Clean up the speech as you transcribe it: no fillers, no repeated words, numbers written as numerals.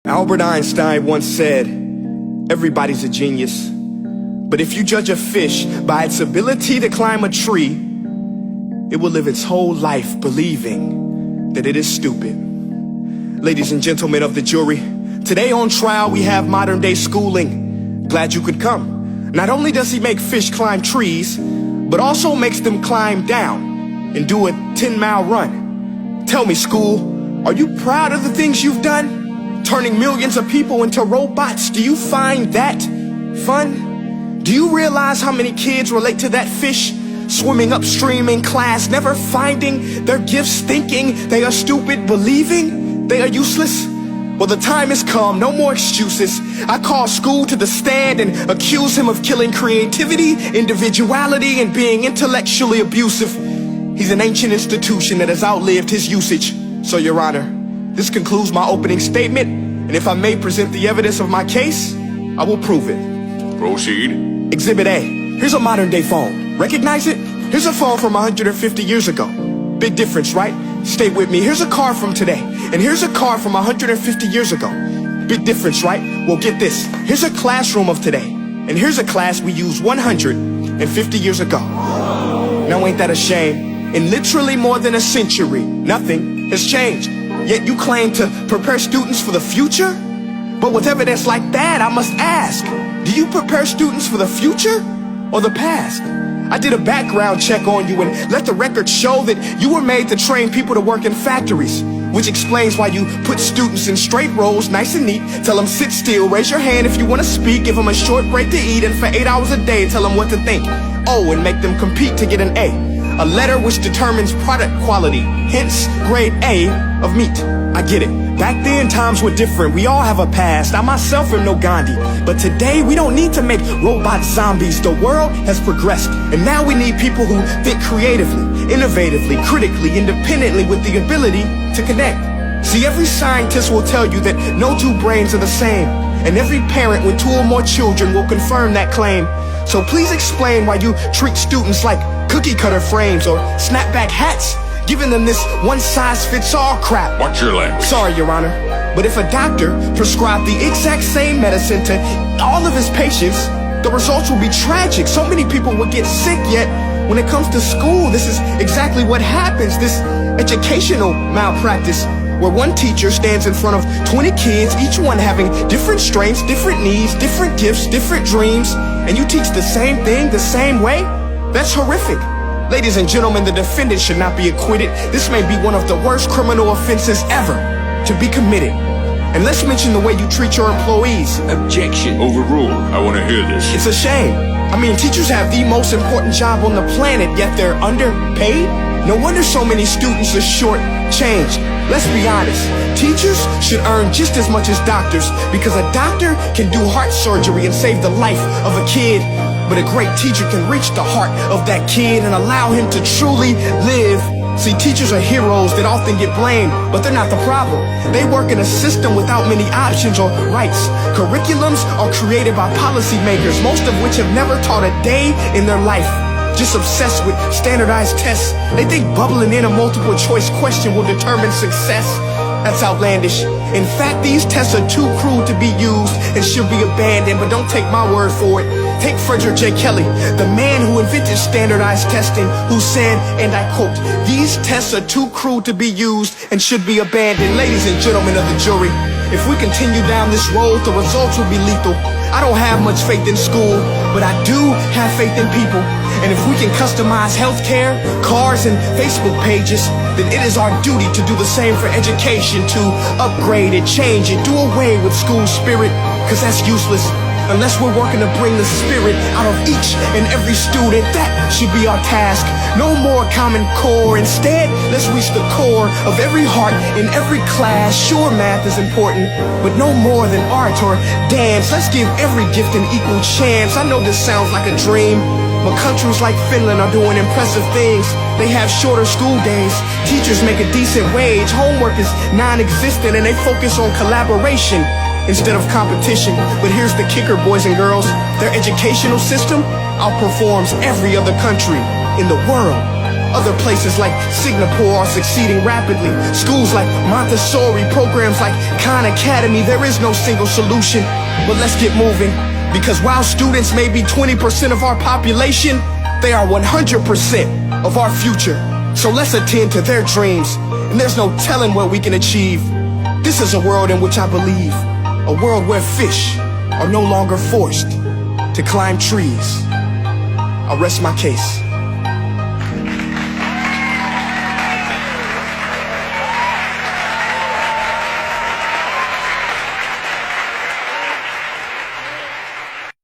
Albert Einstein once said, everybody's a genius, but if you judge a fish by its ability to climb a tree, it will live its whole life believing that it is stupid. Ladies and gentlemen of the jury, today on trial we have modern day schooling. Glad you could come. Not only does he make fish climb trees, but also makes them climb down and do a 10-mile run. Tell me, school, are you proud of the things you've done? Turning millions of people into robots, do you find that fun? Do you realize how many kids relate to that fish swimming upstream in class, never finding their gifts, thinking they are stupid, believing they are useless? Well, the time has come, no more excuses. I call school to the stand and accuse him of killing creativity, individuality, and being intellectually abusive. He's an ancient institution that has outlived his usage. So, Your Honor, this concludes my opening statement, and if I may present the evidence of my case, I will prove it. Proceed. Exhibit A. Here's a modern day phone. Recognize it? Here's a phone from 150 years ago. Big difference, right? Stay with me. Here's a car from today, and here's a car from 150 years ago. Big difference, right? Well, get this. Here's a classroom of today, and here's a class we used 150 years ago. Now ain't that a shame? In literally more than a century, nothing has changed. Yet you claim to prepare students for the future? But with evidence like that, I must ask, do you prepare students for the future or the past? I did a background check on you and let the record show that you were made to train people to work in factories, which explains why you put students in straight rows, nice and neat, tell them sit still, raise your hand if you want to speak, give them a short break to eat, and for 8 hours a day tell them what to think. Oh, and make them compete to get an A. A letter which determines product quality, hence grade A of meat. I get it. Back then, times were different. We all have a past. I myself am no Gandhi. But today, we don't need to make robot zombies. The world has progressed. And now we need people who think creatively, innovatively, critically, independently, with the ability to connect. See, every scientist will tell you that no two brains are the same. And every parent with 2 or more children will confirm that claim. So please explain why you treat students like cookie cutter frames or snapback hats, giving them this one-size-fits-all crap. Watch your language. Sorry, Your Honor, but if a doctor prescribed the exact same medicine to all of his patients, the results will be tragic. So many people will get sick, yet when it comes to school, this is exactly what happens. This educational malpractice, where one teacher stands in front of 20 kids, each one having different strengths, different needs, different gifts, different dreams, and you teach the same thing the same way? That's horrific. Ladies and gentlemen, the defendant should not be acquitted. This may be one of the worst criminal offenses ever to be committed. And let's mention the way you treat your employees. Objection. Overruled. I want to hear this. It's a shame. I mean, teachers have the most important job on the planet, yet they're underpaid? No wonder so many students are short-changed. Let's be honest. Teachers should earn just as much as doctors, because a doctor can do heart surgery and save the life of a kid. But a great teacher can reach the heart of that kid and allow him to truly live. See, teachers are heroes that often get blamed, but they're not the problem. They work in a system without many options or rights. Curriculums are created by policymakers, most of which have never taught a day in their life. Just obsessed with standardized tests. They think bubbling in a multiple choice question will determine success. That's outlandish. In fact, these tests are too cruel to be used and should be abandoned, but don't take my word for it. Take Frederick J. Kelly, the man who invented standardized testing, who said, and I quote, "These tests are too cruel to be used and should be abandoned." Ladies and gentlemen of the jury, if we continue down this road, the results will be lethal. I don't have much faith in school, but I do have faith in people. And if we can customize healthcare, cars, and Facebook pages, then it is our duty to do the same for education, to upgrade it, change it, do away with school spirit, because that's useless. Unless we're working to bring the spirit out of each and every student, that should be our task. No more Common Core. Instead, let's reach the core of every heart in every class. Sure, math is important, but no more than art or dance. Let's give every gift an equal chance. I know this sounds like a dream, but countries like Finland are doing impressive things. They have shorter school days. Teachers make a decent wage. Homework is non-existent, and they focus on collaboration instead of competition. But here's the kicker, boys and girls. Their educational system outperforms every other country in the world. Other places like Singapore are succeeding rapidly. Schools like Montessori, programs like Khan Academy, there is no single solution. But let's get moving, because while students may be 20% of our population, they are 100% of our future. So let's attend to their dreams, and there's no telling what we can achieve. This is a world in which I believe, a world where fish are no longer forced to climb trees. I'll rest my case.